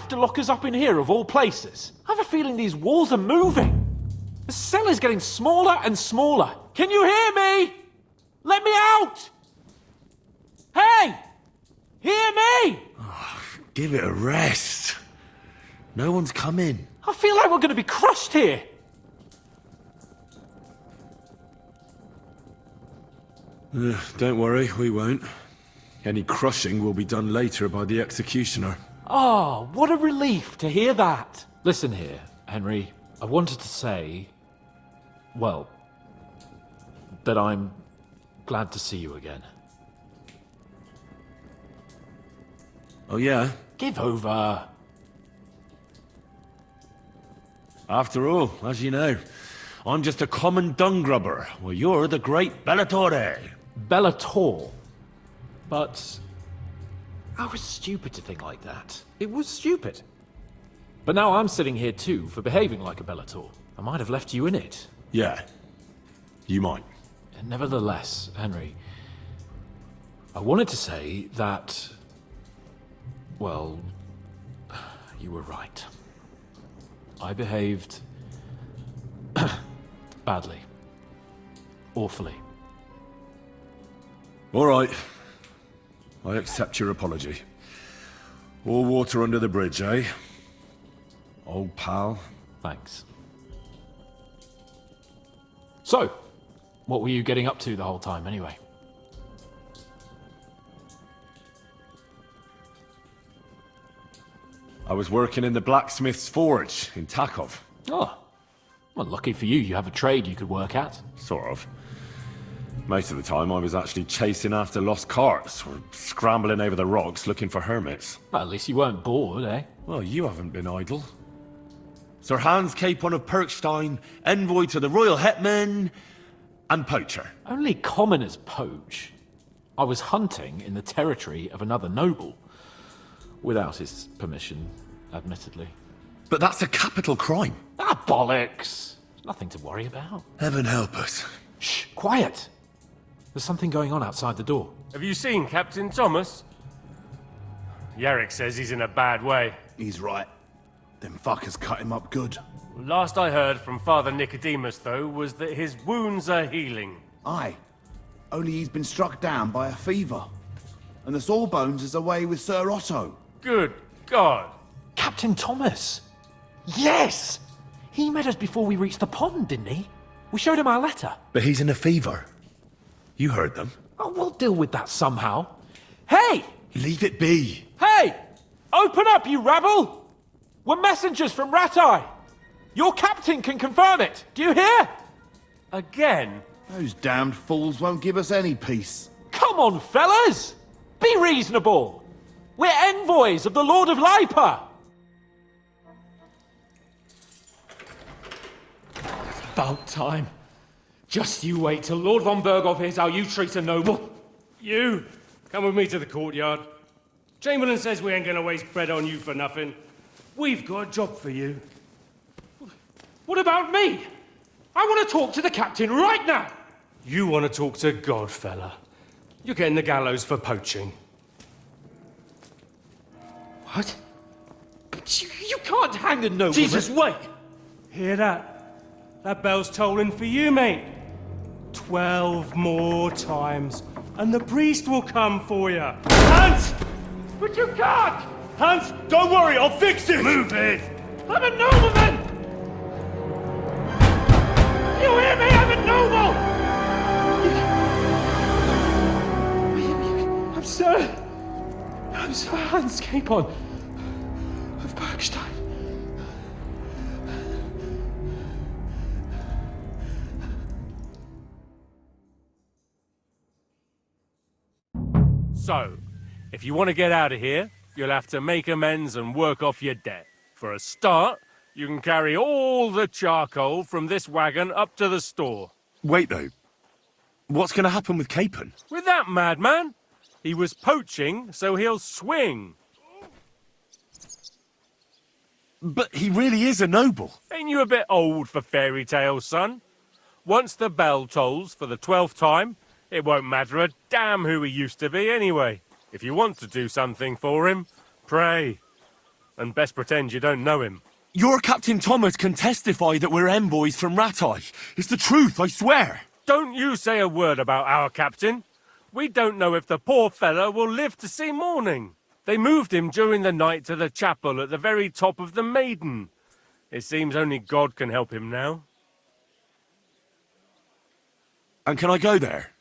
to lock us up in here of all places? I have a feeling these walls are moving. The cell is getting smaller and smaller. Can you hear me? Let me out! Hey! Hear me! Oh, give it a rest. No one's coming. I feel like we're going to be crushed here. Don't worry, we won't. Any crushing will be done later by the executioner. Oh, what a relief to hear that. Listen here, Henry. I wanted to say, well, that I'm glad to see you again. Oh yeah? Give over. After all, as you know, I'm just a common dung grubber, while you're the great Bellatore. Bellator. But I was stupid to think like that. It was stupid. But now I'm sitting here too for behaving like a Bellator. I might have left you in it. Yeah, you might. And nevertheless, Henry, I wanted to say that, well, you were right. I behaved badly. Awfully. All right. I accept your apology. All water under the bridge, eh? Old pal. Thanks. So, what were you getting up to the whole time, anyway? I was working in the blacksmith's forge in Takov. Oh, well, lucky for you, you have a trade you could work at. Sort of. Most of the time I was actually chasing after lost carts, or scrambling over the rocks looking for hermits. Well, at least you weren't bored, eh? Well, you haven't been idle. Sir Hans Capon of Perkstein, envoy to the royal hetman, and poacher. Only commoners poach. I was hunting in the territory of another noble. Without his permission, admittedly. But that's a capital crime. Ah, bollocks! Nothing to worry about. Heaven help us. Shh, quiet! There's something going on outside the door. Have you seen Captain Thomas? Yarrick says he's in a bad way. He's right. Them fuckers cut him up good. Last I heard from Father Nicodemus, though, was that his wounds are healing. Aye. Only he's been struck down by a fever. And the Sawbones is away with Sir Otto. Good God! Captain Thomas! Yes! He met us before we reached the pond, didn't he? We showed him our letter. But he's in a fever. You heard them. Oh, we'll deal with that somehow. Hey! Leave it be. Hey! Open up, you rabble! We're messengers from Ratai! Your captain can confirm it! Do you hear? Again? Those damned fools won't give us any peace. Come on, fellas! Be reasonable! We're envoys of the Lord of Lipa! About time. Just you wait till Lord von Berghoff hears how you treat a noble. You! Come with me to the courtyard. Chamberlain says we ain't gonna waste bread on you for nothing. We've got a job for you. What about me? I want to talk to the captain right now. You want to talk to God, fella. You're getting the gallows for poaching. What? But you can't hang a nobleman. Jesus, wait! Hear that? That bell's tolling for you, mate. 12 more times, and the priest will come for you. Hans! But you can't! Hans, don't worry, I'll fix it! Move it! I'm a nobleman! You hear me? I'm a noble! I'm Sir Hans Capon of Bergstein. So, if you want to get out of here, you'll have to make amends and work off your debt. For a start, you can carry all the charcoal from this wagon up to the store. Wait, though. What's going to happen with Capon? With that madman? He was poaching, so he'll swing. But he really is a noble. Ain't you a bit old for fairy tales, son? Once the bell tolls for the 12th time, it won't matter a damn who he used to be anyway. If you want to do something for him, pray. and best pretend you don't know him. Your Captain Thomas can testify that we're envoys from Ratai. It's the truth, I swear. Don't you say a word about our captain. We don't know if the poor fellow will live to see morning. They moved him during the night to the chapel at the very top of the Maiden. It seems only God can help him now. And can I go there?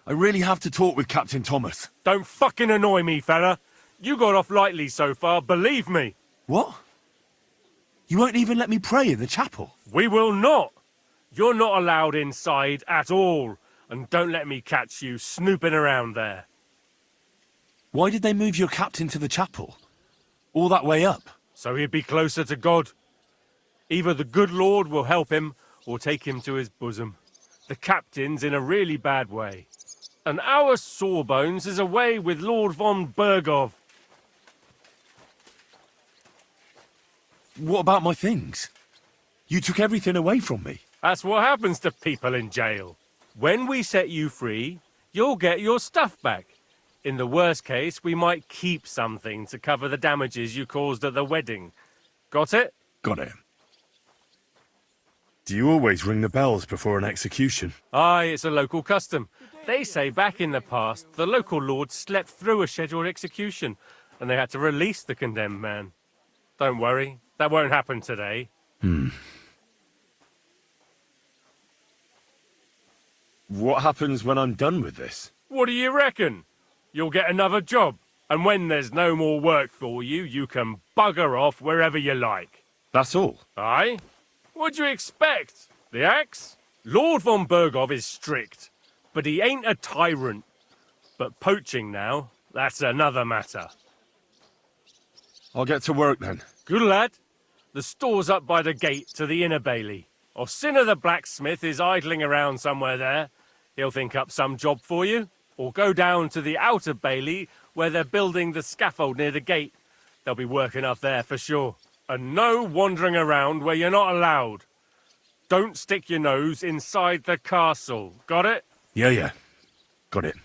I really have to talk with Captain Thomas. Don't fucking annoy me, fella. You got off lightly so far, believe me. What? You won't even let me pray in the chapel? We will not. You're not allowed inside at all. And don't let me catch you snooping around there. Why did they move your captain to the chapel? All that way up? So he'd be closer to God. Either the good Lord will help him, or take him to his bosom. The captain's in a really bad way. And our Sawbones is away with Lord von Bergov. What about my things? You took everything away from me. That's what happens to people in jail. When we set you free, you'll get your stuff back. In the worst case, we might keep something to cover the damages you caused at the wedding. Got it? Got it. Do you always ring the bells before an execution? Aye, it's a local custom. They say back in the past, the local lord slept through a scheduled execution, and they had to release the condemned man. Don't worry, that won't happen today. What happens when I'm done with this? What do you reckon? You'll get another job, and when there's no more work for you, you can bugger off wherever you like. That's all? Aye? What'd you expect? The axe? Lord von Bergov is strict, but he ain't a tyrant. But poaching now, that's another matter. I'll get to work then. Good lad. The store's up by the gate to the inner bailey. Orsina the blacksmith is idling around somewhere there. He'll think up some job for you. Or go down to the outer bailey where they're building the scaffold near the gate. They'll be working up there for sure. And no wandering around where you're not allowed. Don't stick your nose inside the castle. Got it? Yeah. Got it.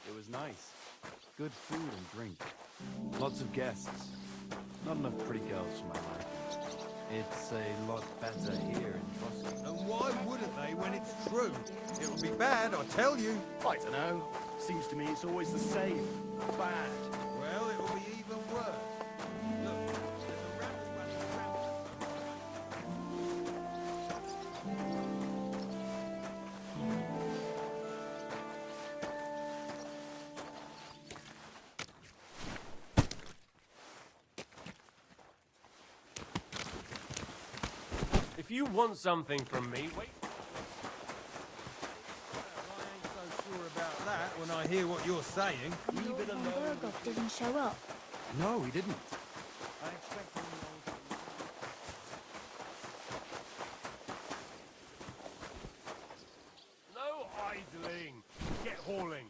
It was nice. Good food and drink. Lots of guests. Not enough pretty girls for my liking. It's a lot better here in Trotsky. And why wouldn't they when it's true? It'll be bad, I tell you. I don't know. Seems to me it's always the same. Bad. Well, it will be even worse. Look, there's a rabble running around. If you want something from me, wait. Well, I ain't so sure about that when I hear what you're saying. Lord von Bergov didn't show up. No, he didn't. I expect him No idling. Get hauling.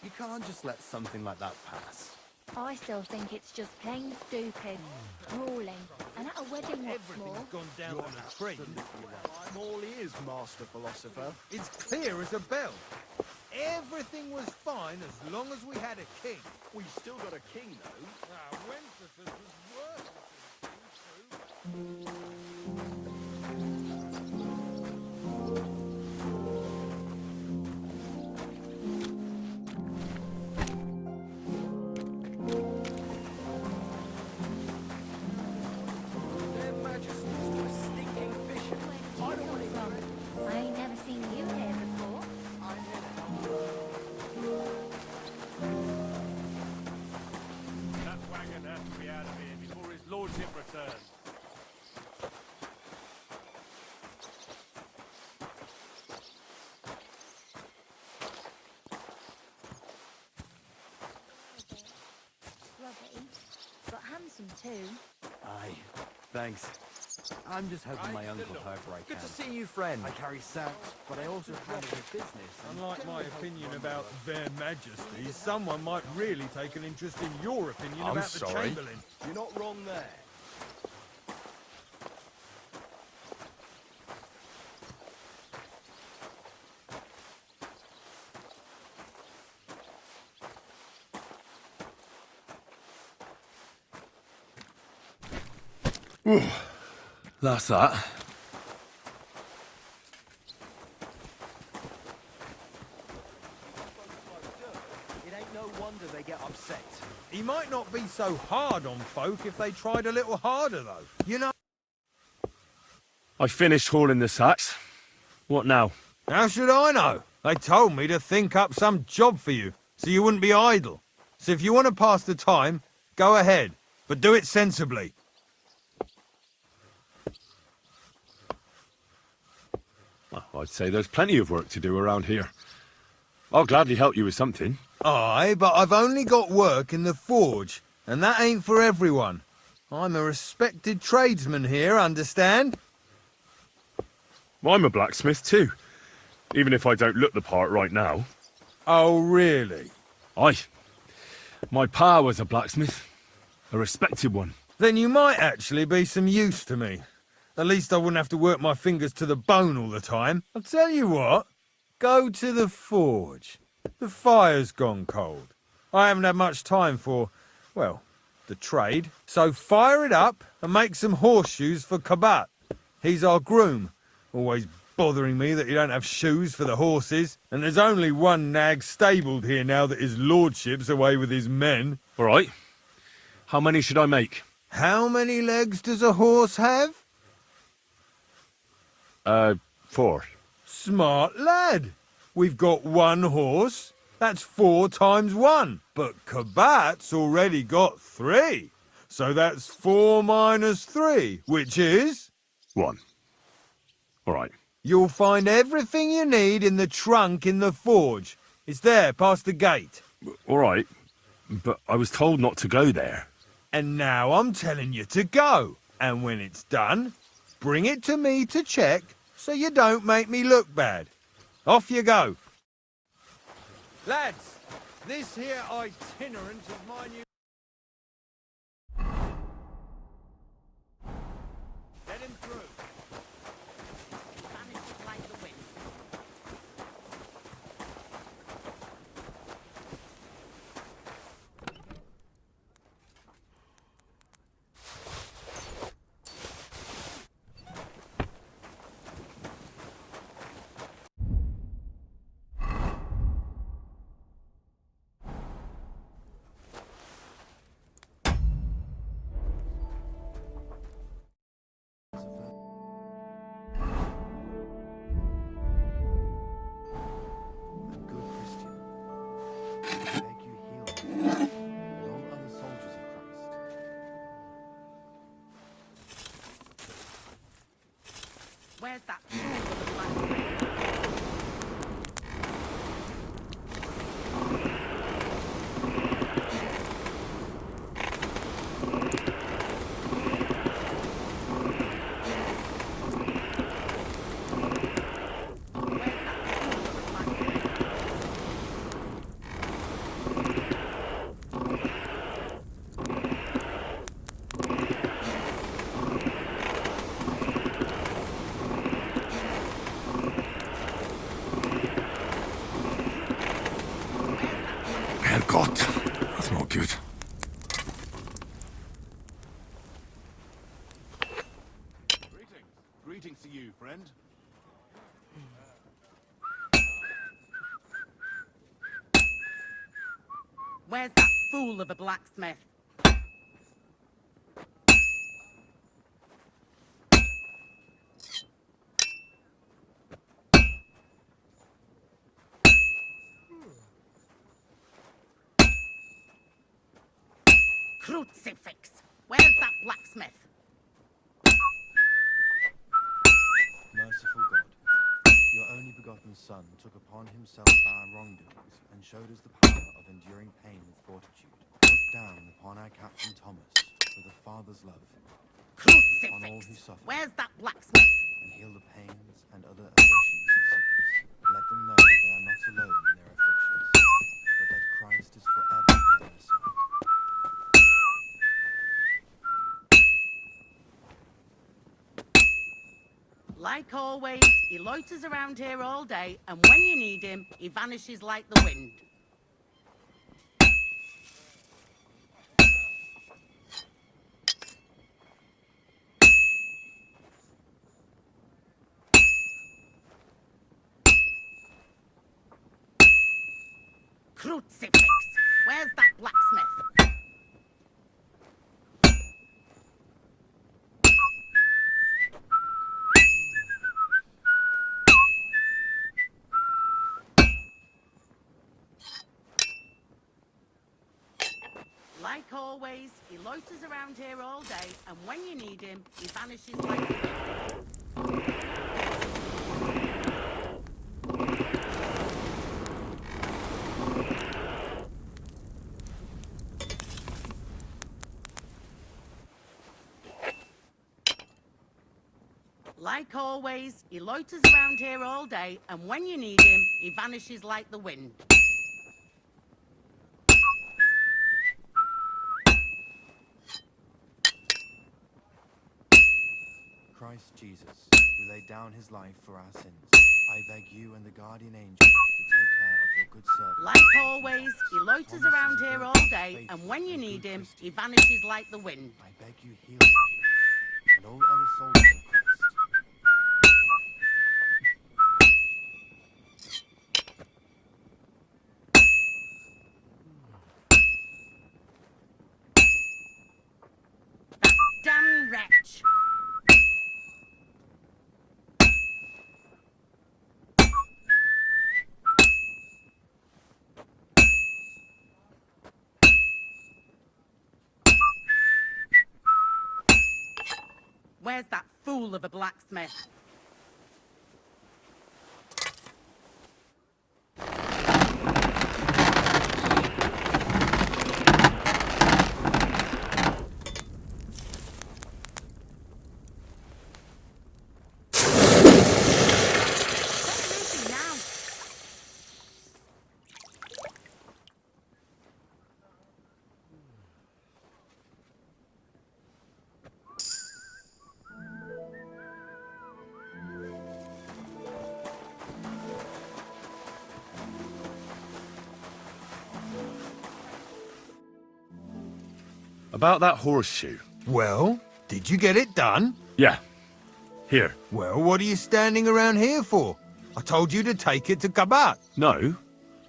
You can't just let something like that pass. I still think it's just plain stupid, brawling, and at a wedding what's more. everything's gone down on a tree. I'm all ears, master philosopher. It's clear as a bell. Everything was fine as long as we had a king. We still got a king, though. Wenceslas was worse. some too. Aye, thanks. I'm just hoping my uncle heard where I can. Good to see you, friend. I carry sacks, but I also handle his business. and Unlike my generally help opinion run about the- their majesties, someone might really take an interest in your opinion I'm about the sorry. Chamberlain. You're not wrong there. That's that. It ain't no wonder they get upset. He might not be so hard on folk if they tried a little harder, though. You know, I finished hauling the sacks. What now? how should I know? They told me to think up some job for you, so you wouldn't be idle. So if you want to pass the time, go ahead, but do it sensibly. Well, I'd say there's plenty of work to do around here. I'll gladly help you with something. Aye, but I've only got work in the forge, and that ain't for everyone. I'm a respected tradesman here, understand? Well, I'm a blacksmith too, even if I don't look the part right now. Oh, really? Aye. My pa was a blacksmith, a respected one. Then you might actually be some use to me. At least I wouldn't have to work my fingers to the bone all the time. I'll tell you what, go to the forge. The fire's gone cold. I haven't had much time for, well, the trade. So fire it up and make some horseshoes for Kabat. He's our groom, always bothering me that you don't have shoes for the horses. And there's only one nag stabled here now that his lordship's away with his men. All right. How many should I make? How many legs does a horse have? 4. Smart lad. We've got one horse. That's 4 times 1. But Kabat's already got 3. So that's 4 minus 3, which is... 1. All right. You'll find everything you need in the trunk in the forge. It's there, past the gate. All right. But I was told not to go there. And now I'm telling you to go. And when it's done, bring it to me to check so you don't make me look bad. Off you go. Lads, this here itinerant of mine you... Let him through. Vanishes like the wind. A good Christian. I beg you heal me, and all other soldiers of Christ. Where's that fool with the black? Herrgott. That's not good. Greetings to you, friend. Where's that fool of a blacksmith? Crucifix! Where's that blacksmith? Merciful God, your only begotten Son took upon himself our wrongdoings and showed us the power of enduring pain with fortitude. Look down upon our Captain Thomas, for the Father's love, on all who Crucifix! suffer, Where's that blacksmith? and heal the pains and other afflictions of sickness. Let them know that they are not alone in their afflictions, but that Christ is forever by their side. Like always, he loiters around here all day, and when you need him, he vanishes like the wind. Crucifix! Where's that blacksmith? Like always, he loiters around here all day, and when you need him, he vanishes like the wind. Like always, he loiters around here all day, and when you need him, he vanishes like the wind. Christ Jesus, who laid down his life for our sins, I beg you and the guardian angel to take care of your good servant. Like always, he loiters around here all day, and when you need him, he vanishes like the wind. I beg you heal him and all other soldiers of Christ. Damn wretch! Where's that fool of a blacksmith? Where is he now? About that horseshoe. Well, did you get it done? Yeah. Here. Well, what are you standing around here for? I told you to take it to Kabat. No.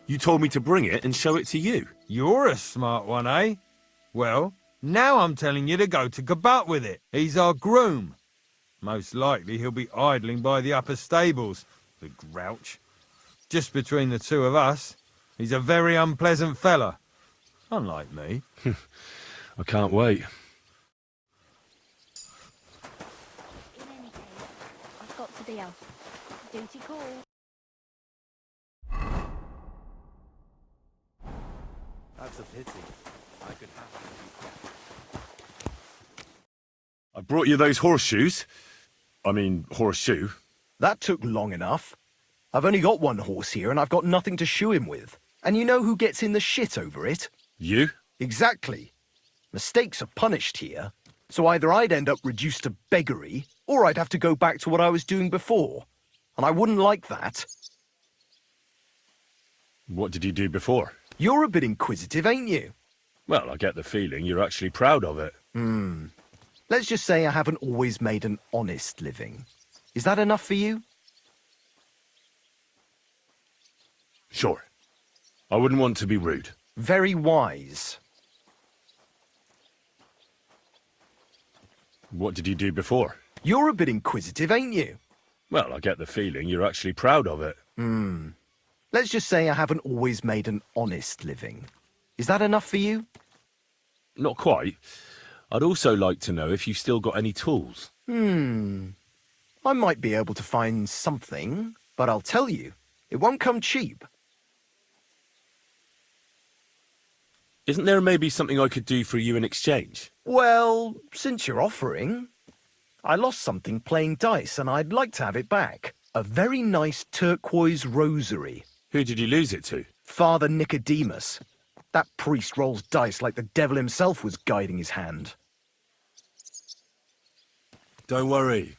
You told me to bring it and show it to you. You're a smart one, eh? Well, now I'm telling you to go to Kabat with it. He's our groom. Most likely he'll be idling by the upper stables, the grouch. Just between the two of us, he's a very unpleasant fella. Unlike me. I can't wait. In any case, I've got to be off. Duty call. That's a pity. I could have I brought you those horseshoes. I mean, horseshoe. That took long enough. I've only got one horse here and I've got nothing to shoe him with. And you know who gets in the shit over it? You? Exactly. Mistakes are punished here. So either I'd end up reduced to beggary, or I'd have to go back to what I was doing before. And I wouldn't like that. What did you do before? You're a bit inquisitive, ain't you? Well, I get the feeling you're actually proud of it. Let's just say I haven't always made an honest living. Is that enough for you? Sure. I wouldn't want to be rude. Very wise. What did you do before? You're a bit inquisitive, ain't you? Well, I get the feeling you're actually proud of it. Let's just say I haven't always made an honest living. Is that enough for you? Not quite. I'd also like to know if you've still got any tools. I might be able to find something, but I'll tell you, it won't come cheap. Isn't there maybe something I could do for you in exchange? Well, since you're offering, I lost something playing dice and I'd like to have it back. A very nice turquoise rosary. Who did you lose it to? Father Nicodemus. That priest rolls dice like the devil himself was guiding his hand. Don't worry.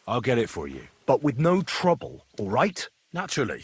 I'll get it for you. But with no trouble, all right? Naturally.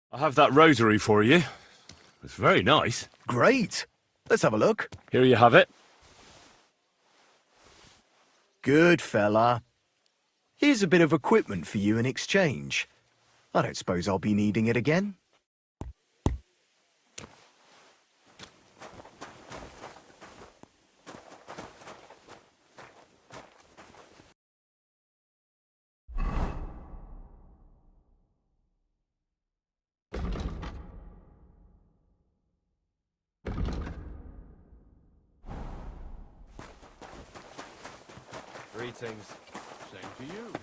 I have that rosary for you. It's very nice. Great. Let's have a look. Here you have it. Good fella. Here's a bit of equipment for you in exchange. I don't suppose I'll be needing it again. Greetings. Same to you.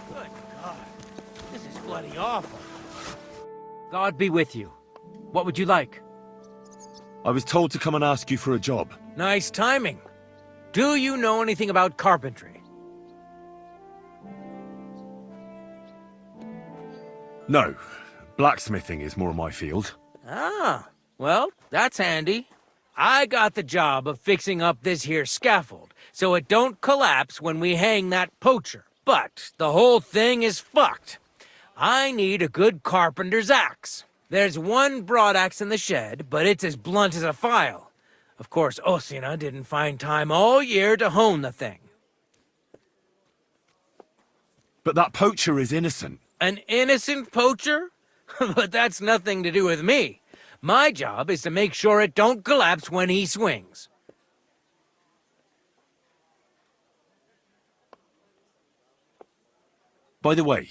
Good God. This is bloody awful. God be with you. What would you like? I was told to come and ask you for a job. Nice timing. Do you know anything about carpentry? No. Blacksmithing is more my field. Ah, well, that's handy. I got the job of fixing up this here scaffold, so it don't collapse when we hang that poacher. But the whole thing is fucked. I need a good carpenter's axe. There's one broadaxe in the shed, but it's as blunt as a file. Of course, Osina didn't find time all year to hone the thing. But that poacher is innocent. An innocent poacher? But that's nothing to do with me. My job is to make sure it don't collapse when he swings. By the way,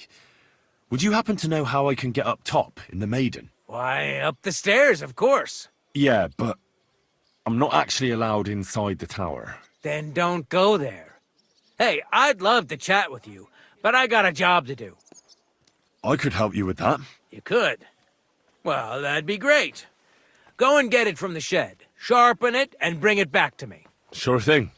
would you happen to know how I can get up top in the Maiden? Why, up the stairs, of course. Yeah, but I'm not actually allowed inside the tower. Then don't go there. Hey, I'd love to chat with you, but I got a job to do. I could help you with that. You could? Well, that'd be great. Go and get it from the shed, sharpen it, and bring it back to me. Sure thing.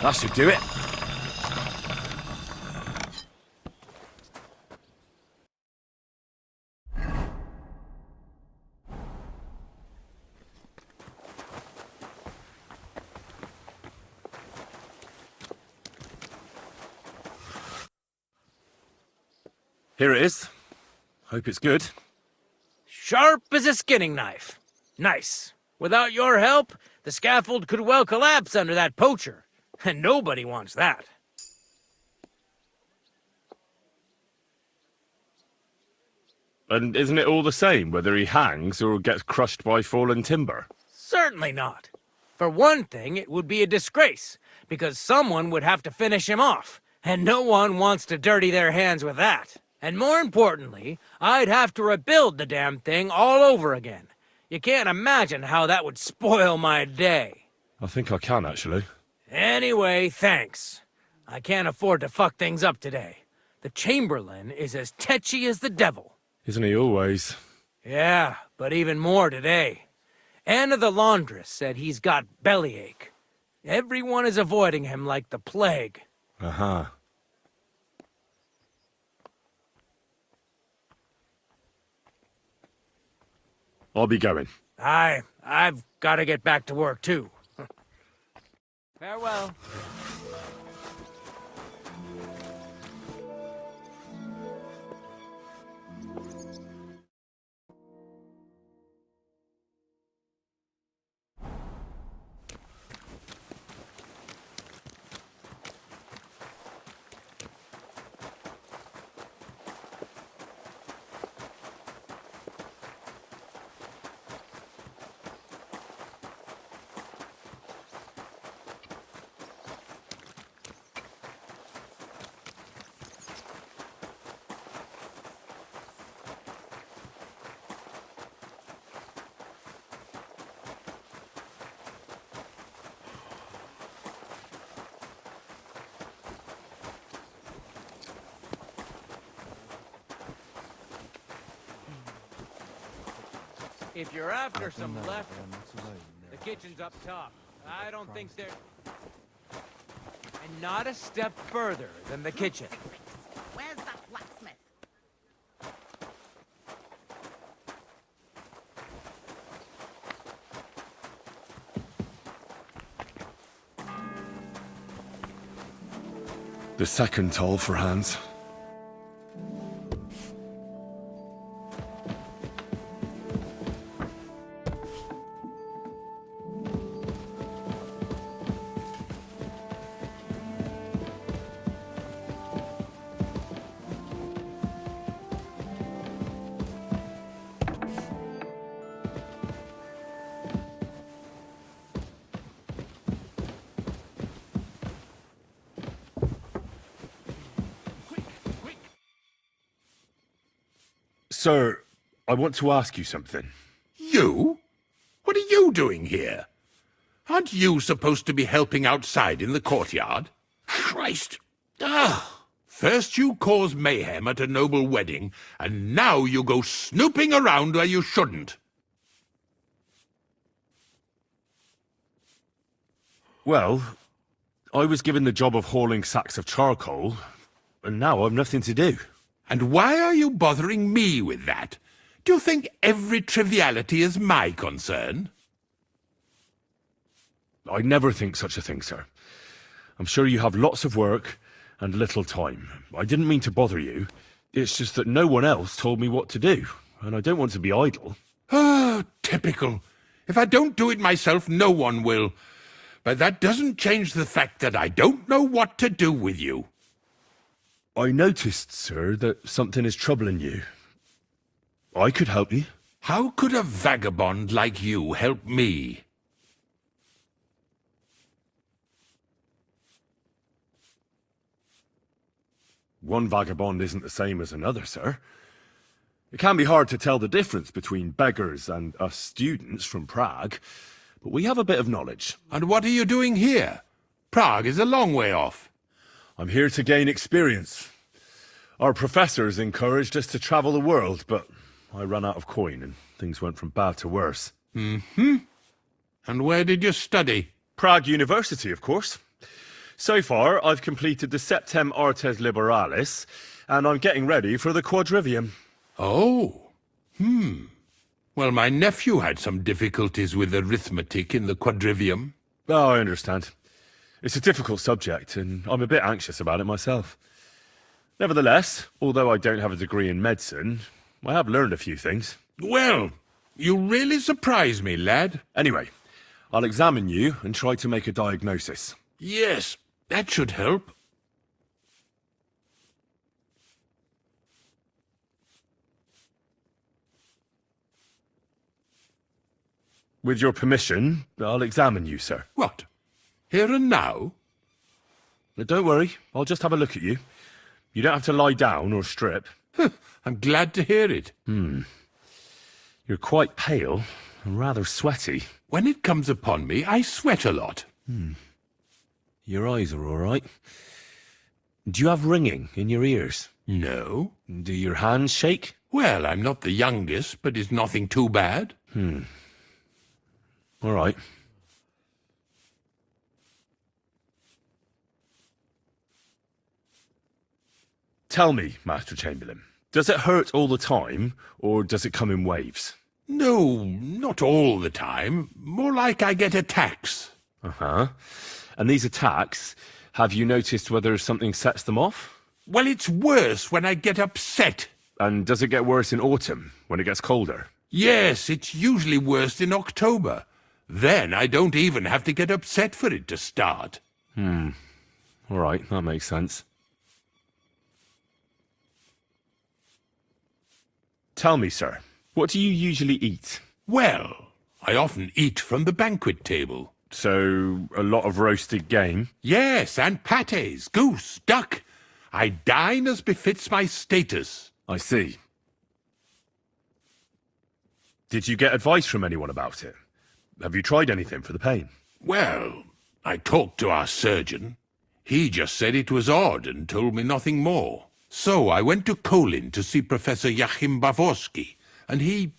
That should do it. Here it is. Hope it's good. Sharp as a skinning knife. Nice. Without your help, the scaffold could well collapse under that poacher. And nobody wants that. And isn't it all the same whether he hangs or gets crushed by fallen timber? Certainly not. For one thing, it would be a disgrace, because someone would have to finish him off, and no one wants to dirty their hands with that. And more importantly, I'd have to rebuild the damn thing all over again. You can't imagine how that would spoil my day. I think I can, actually. Anyway, thanks. I can't afford to fuck things up today. The Chamberlain is as tetchy as the devil. Isn't he always? Yeah, but even more today. Anna the laundress said he's got bellyache. Everyone is avoiding him like the plague. Uh-huh. I'll be going. I've got to get back to work too. Farewell. If you're after some left, the kitchen's up top. I don't think there... And not a step further than the kitchen. Where's that blacksmith? The second toll for Hans. Sir, I want to ask you something. You? What are you doing here? Aren't you supposed to be helping outside in the courtyard? Christ! Ah! First you cause mayhem at a noble wedding, and now you go snooping around where you shouldn't. Well, I was given the job of hauling sacks of charcoal, and now I've nothing to do. And why are you bothering me with that? Do you think every triviality is my concern? I never think such a thing, sir. I'm sure you have lots of work and little time. I didn't mean to bother you. It's just that no one else told me what to do, and I don't want to be idle. Oh, typical. If I don't do it myself, no one will. But that doesn't change the fact that I don't know what to do with you. I noticed, sir, that something is troubling you. I could help you. How could a vagabond like you help me? One vagabond isn't the same as another, sir. It can be hard to tell the difference between beggars and us students from Prague, but we have a bit of knowledge. And what are you doing here? Prague is a long way off. I'm here to gain experience. Our professors encouraged us to travel the world, but I ran out of coin and things went from bad to worse. Mm-hmm. And where did you study? Prague University, of course. So far, I've completed the Septem Artes Liberalis, and I'm getting ready for the Quadrivium. Oh. Well, my nephew had some difficulties with arithmetic in the Quadrivium. Oh, I understand. It's a difficult subject, and I'm a bit anxious about it myself. Nevertheless, although I don't have a degree in medicine, I have learned a few things. Well, you really surprise me, lad. Anyway, I'll examine you and try to make a diagnosis. Yes, that should help. With your permission, I'll examine you, sir. What? Here and now? Don't worry, I'll just have a look at you. You don't have to lie down or strip. I'm glad to hear it. You're quite pale and rather sweaty. When it comes upon me, I sweat a lot. Your eyes are all right. Do you have ringing in your ears? No. Do your hands shake? Well, I'm not the youngest, but it's nothing too bad. All right. Tell me, Master Chamberlain, does it hurt all the time, or does it come in waves? No, not all the time. More like I get attacks. Uh-huh. And these attacks, have you noticed whether something sets them off? Well, it's worse when I get upset. And does it get worse in autumn, when it gets colder? Yes, it's usually worst in October. Then I don't even have to get upset for it to start. All right, that makes sense. Tell me, sir, what do you usually eat? Well, I often eat from the banquet table. So, a lot of roasted game? Yes, and pâtés, goose, duck. I dine as befits my status. I see. Did you get advice from anyone about it? Have you tried anything for the pain? Well, I talked to our surgeon. He just said it was odd and told me nothing more. So I went to Kolin to see Professor Joachim Bavorsky, and he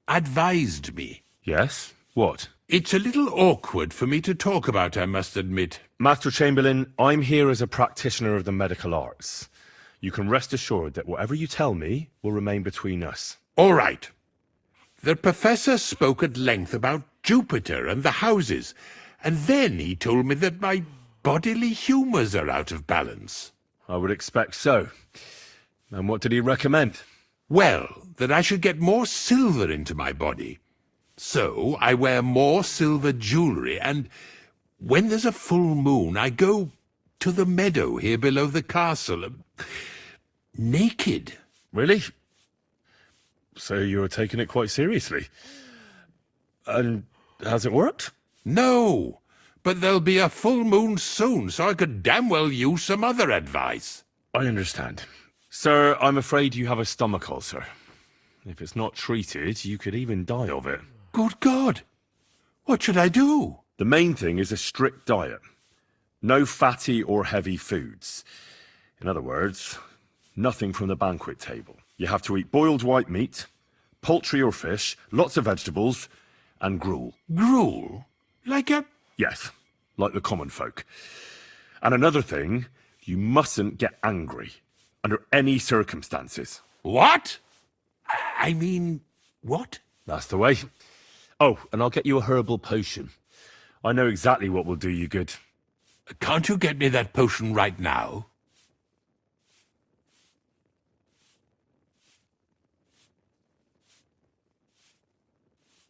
advised me. Yes? What? It's a little awkward for me to talk about, I must admit. Master Chamberlain, I'm here as a practitioner of the medical arts. You can rest assured that whatever you tell me will remain between us. All right. The professor spoke at length about Jupiter and the houses, and then he told me that my bodily humours are out of balance. I would expect so. And what did he recommend? Well, that I should get more silver into my body. So I wear more silver jewellery, and when there's a full moon, I go to the meadow here below the castle, naked. Really? So you're taking it quite seriously. And has it worked? No, but there'll be a full moon soon, so I could damn well use some other advice. I understand. Sir, I'm afraid you have a stomach ulcer. If it's not treated, you could even die of it. Good God! What should I do? The main thing is a strict diet. No fatty or heavy foods. In other words, nothing from the banquet table. You have to eat boiled white meat, poultry or fish, lots of vegetables, and gruel. Gruel? Like a... Yes, like the common folk. And another thing, you mustn't get angry, under any circumstances. What? I mean, what? That's the way. Oh, and I'll get you a herbal potion. I know exactly what will do you good. Can't you get me that potion right now?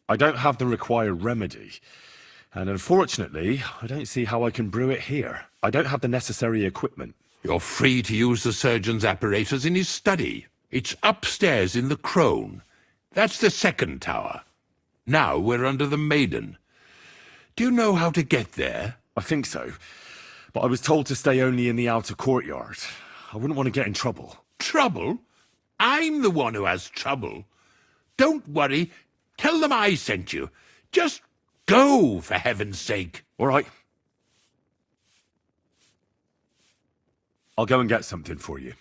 I don't have the required remedy. And unfortunately, I don't see how I can brew it here. I don't have the necessary equipment. You're free to use the surgeon's apparatus in his study. It's upstairs in the Crone. That's the second tower. Now we're under the Maiden. Do you know how to get there? I think so. But I was told to stay only in the outer courtyard. I wouldn't want to get in trouble. Trouble? I'm the one who has trouble. Don't worry. Tell them I sent you. Just go, for heaven's sake. All right. I'll go and get something for you.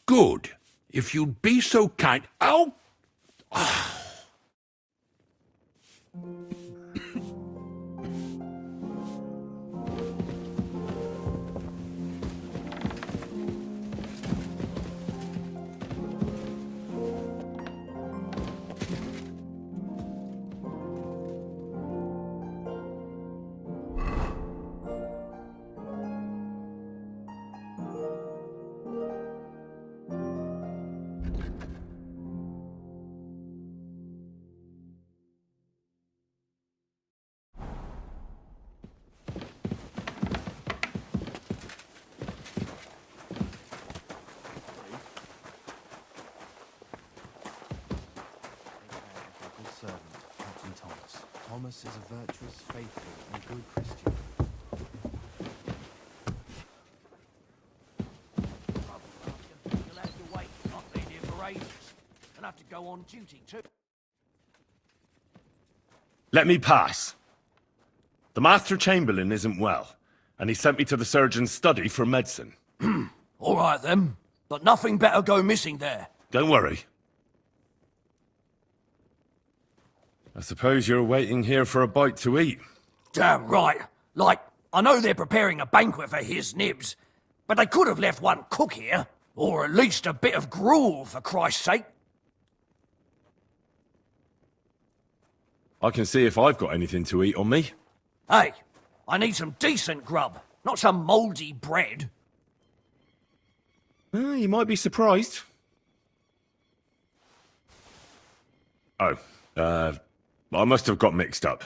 Good. If you'd be so kind... Oh! Thomas is a virtuous, faithful, and good Christian. You'll have to wait. I've been here for ages. And have to go on duty too. Let me pass. The Master Chamberlain isn't well, and he sent me to the surgeon's study for medicine. All right then, but nothing better go missing there. Don't worry. I suppose you're waiting here for a bite to eat. Damn right. Like, I know they're preparing a banquet for his nibs, but they could have left one cook here, or at least a bit of gruel, for Christ's sake. I can see if I've got anything to eat on me. Hey, I need some decent grub, not some mouldy bread. You might be surprised. Oh, I must have got mixed up.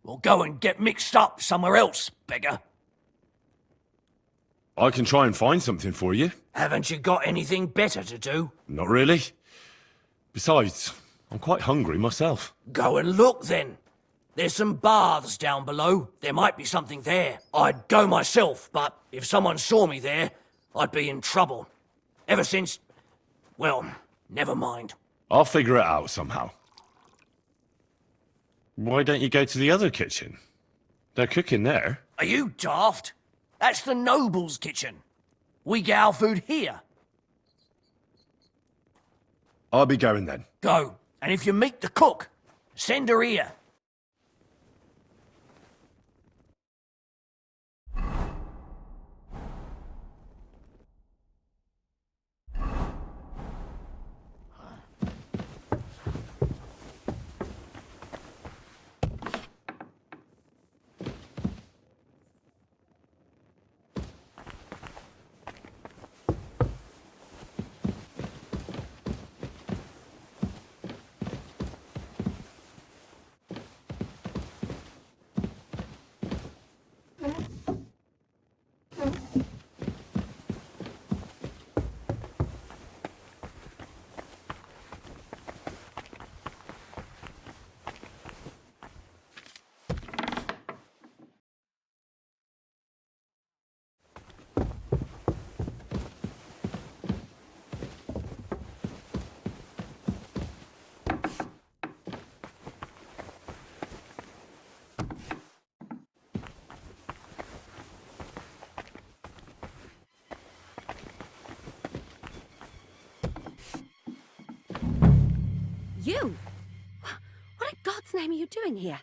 Well, go and get mixed up somewhere else, beggar. I can try and find something for you. Haven't you got anything better to do? Not really. Besides, I'm quite hungry myself. Go and look then. There's some baths down below. There might be something there. I'd go myself, but if someone saw me there, I'd be in trouble. Ever since... well, never mind. I'll figure it out somehow. Why don't you go to the other kitchen? They're cooking there. Are you daft? That's the noble's kitchen. We get our food here. I'll be going then. Go. And if you meet the cook, send her here. You? What in God's name are you doing here?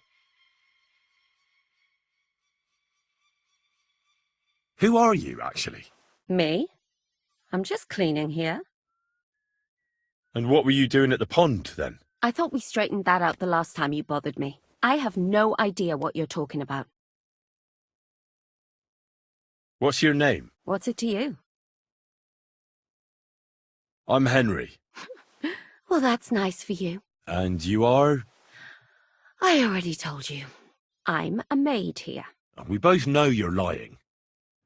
Who are you, actually? Me? I'm just cleaning here. And what were you doing at the pond, then? I thought we straightened that out the last time you bothered me. I have no idea what you're talking about. What's your name? What's it to you? I'm Henry. Well, that's nice for you. And you are? I already told you. I'm a maid here. We both know you're lying.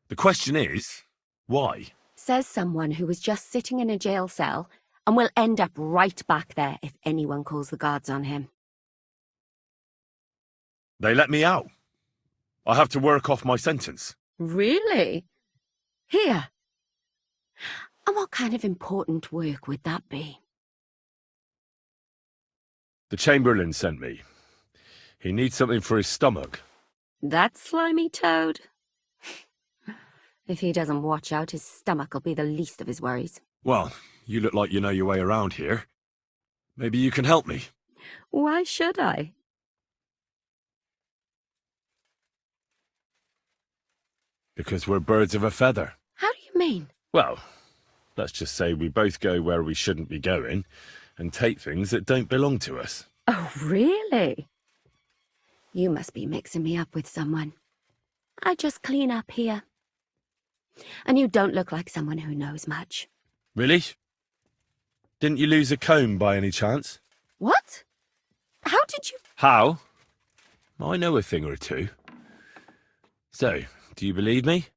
The question is, why? Says someone who was just sitting in a jail cell and will end up right back there if anyone calls the guards on him. They let me out. I have to work off my sentence. Really? Here? And what kind of important work would that be? The Chamberlain sent me. He needs something for his stomach. That slimy toad? If he doesn't watch out, his stomach will be the least of his worries. Well, you look like you know your way around here. Maybe you can help me. Why should I? Because we're birds of a feather. How do you mean? Well, let's just say we both go where we shouldn't be going and take things that don't belong to us. Oh, really? You must be mixing me up with someone. I just clean up here. And you don't look like someone who knows much. Really? Didn't you lose a comb by any chance? What? How did you... How? I know a thing or two. So, do you believe me?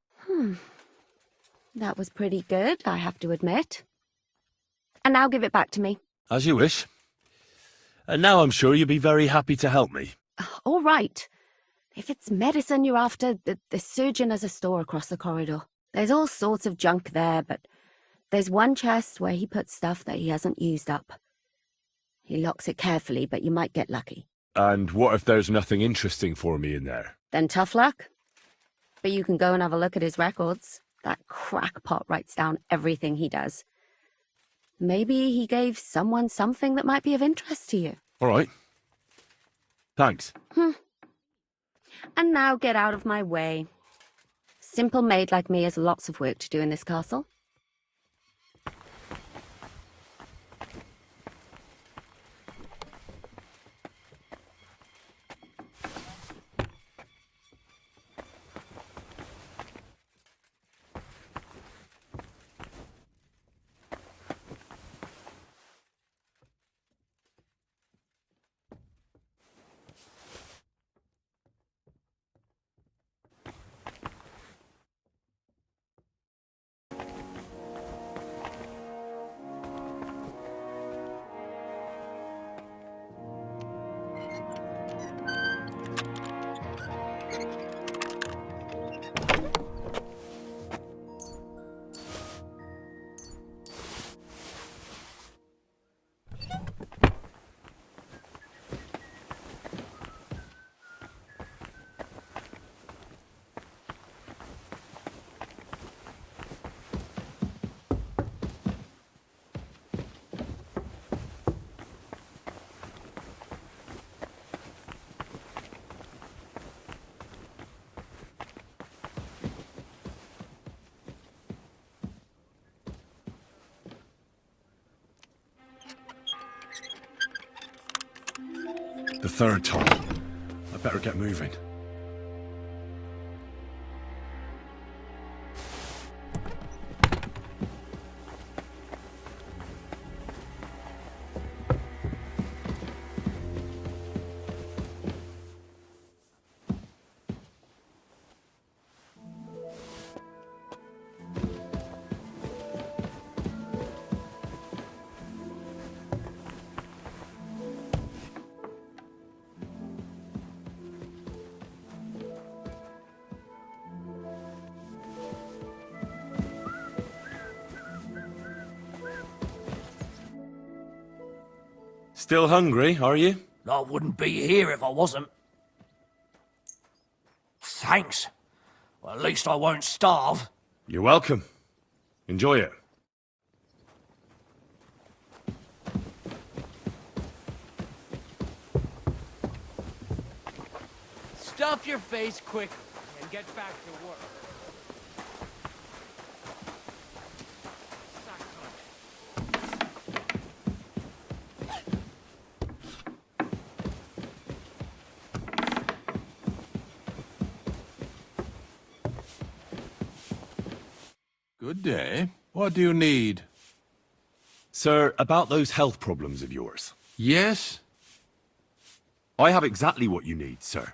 That was pretty good, I have to admit. And now give it back to me. As you wish. And now I'm sure you'll be very happy to help me. All right. If it's medicine you're after, the surgeon has a store across the corridor. There's all sorts of junk there, but there's one chest where he puts stuff that he hasn't used up. He locks it carefully, but you might get lucky. And what if there's nothing interesting for me in there? Then tough luck. But you can go and have a look at his records. That crackpot writes down everything he does. Maybe he gave someone something that might be of interest to you. All right. Thanks. And now get out of my way. Simple maid like me has lots of work to do in this castle. The third time. I better get moving. Still hungry, are you? I wouldn't be here if I wasn't. Thanks. Well, at least I won't starve. You're welcome. Enjoy it. Stuff your face quickly and get back to work. Good day. What do you need? Sir, about those health problems of yours. Yes? I have exactly what you need, sir.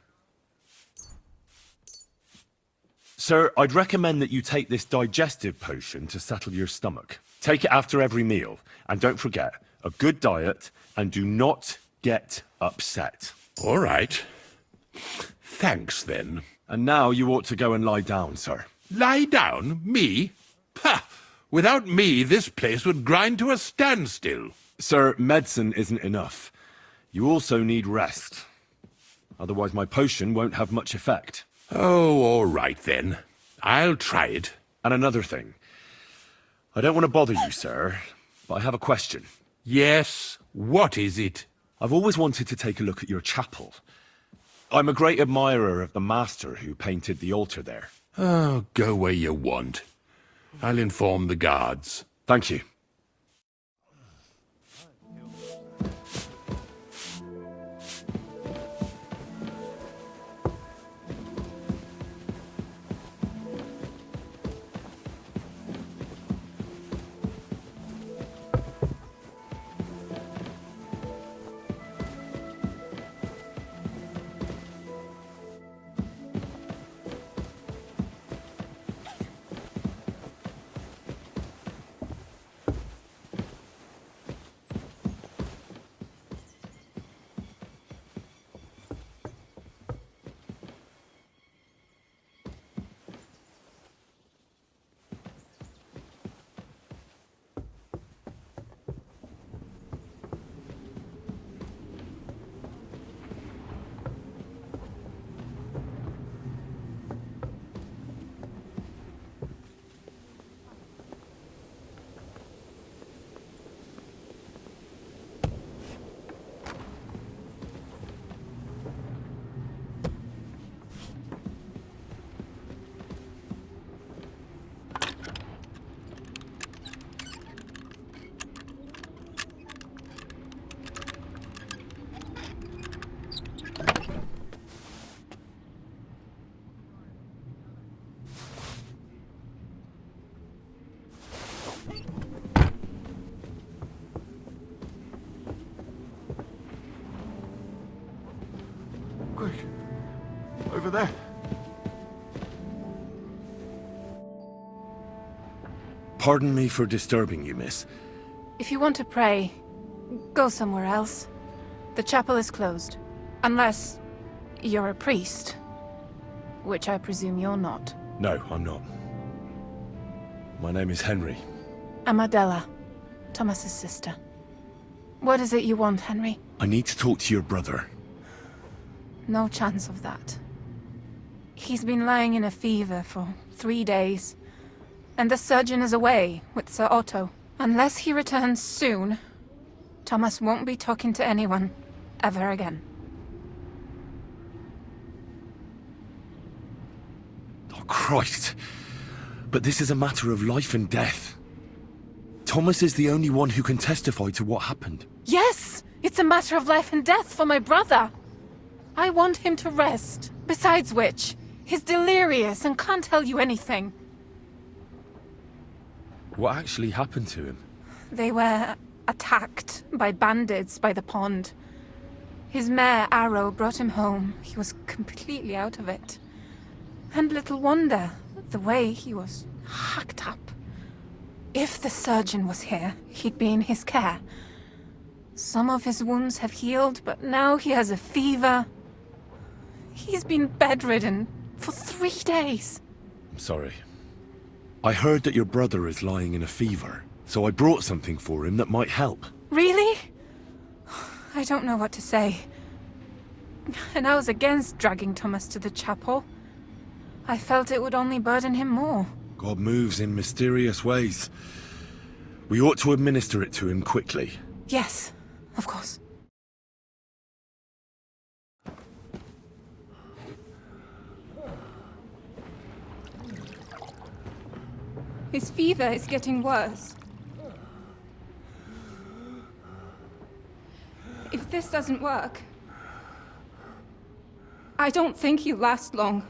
Sir, I'd recommend that you take this digestive potion to settle your stomach. Take it after every meal. And don't forget, a good diet, and do not get upset. All right. Thanks, then. And now you ought to go and lie down, sir. Lie down? Me? Pah! Without me, this place would grind to a standstill. Sir, medicine isn't enough. You also need rest. Otherwise my potion won't have much effect. Oh, all right then. I'll try it. And another thing. I don't want to bother you, sir, but I have a question. Yes? What is it? I've always wanted to take a look at your chapel. I'm a great admirer of the master who painted the altar there. Oh, go where you want. I'll inform the guards. Thank you. Over there. Pardon me for disturbing you, miss. If you want to pray, go somewhere else. The chapel is closed. Unless you're a priest. Which I presume you're not. No, I'm not. My name is Henry. I'm Adela, Thomas's sister. What is it you want, Henry? I need to talk to your brother. No chance of that. He's been lying in a fever for 3 days. And the surgeon is away with Sir Otto. Unless he returns soon, Thomas won't be talking to anyone ever again. Oh, Christ. But this is a matter of life and death. Thomas is the only one who can testify to what happened. Yes! It's a matter of life and death for my brother. I want him to rest. Besides which, he's delirious and can't tell you anything. What actually happened to him? They were attacked by bandits by the pond. His mare, Arrow, brought him home. He was completely out of it. And little wonder, the way he was hacked up. If the surgeon was here, he'd be in his care. Some of his wounds have healed, but now he has a fever. He's been bedridden for 3 days. I'm sorry. I heard that your brother is lying in a fever, so I brought something for him that might help. Really? I don't know what to say. And I was against dragging Thomas to the chapel. I felt it would only burden him more. God moves in mysterious ways. We ought to administer it to him quickly. Yes, of course. His fever is getting worse. If this doesn't work, I don't think he'll last long.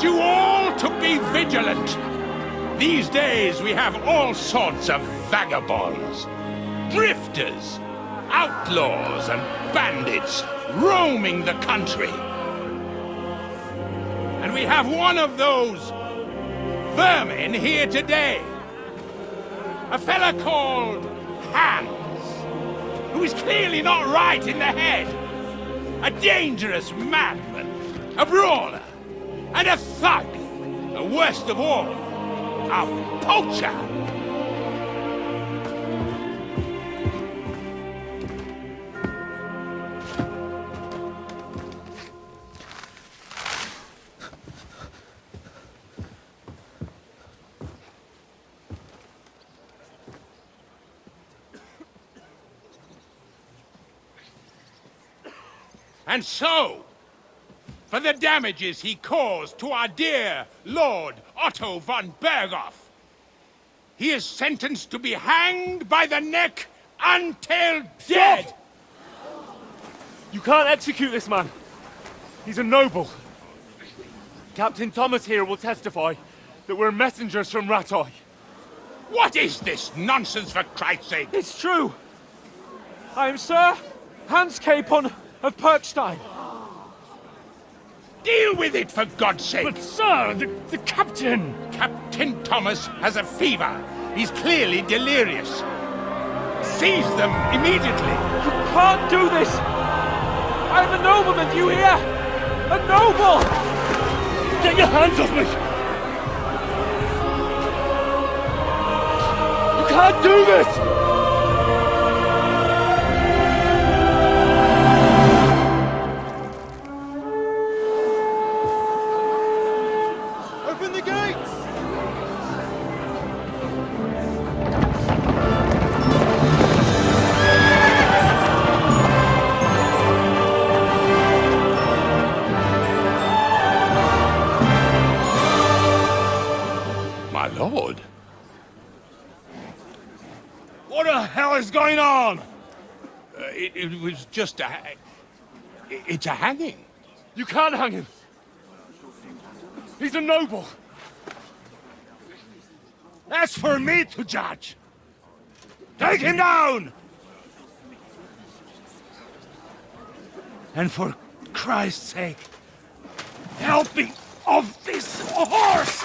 You all to be vigilant. These days we have all sorts of vagabonds, drifters, outlaws and bandits roaming the country. And we have one of those vermin here today. A fella called Hans, who is clearly not right in the head. A dangerous madman, a brawler, and a thug, the worst of all, a poacher. And so, for the damages he caused to our dear Lord Otto von Berghoff, he is sentenced to be hanged by the neck until dead. You can't execute this man. He's a noble. Captain Thomas here will testify that we're messengers from Ratoy. What is this nonsense, for Christ's sake? It's true. I am Sir Hans Capon of Perkstein. Deal with it, for God's sake! But sir, the captain! Captain Thomas has a fever. He's clearly delirious. Seize them immediately. You can't do this! I am a nobleman, do you hear? A noble! Get your hands off me! You can't do this! Open the gates! My lord. What the hell is going on? It was just a... It's a hanging. You can't hang him. He's a noble. That's for me to judge. Take him down! And for Christ's sake, help me off this horse!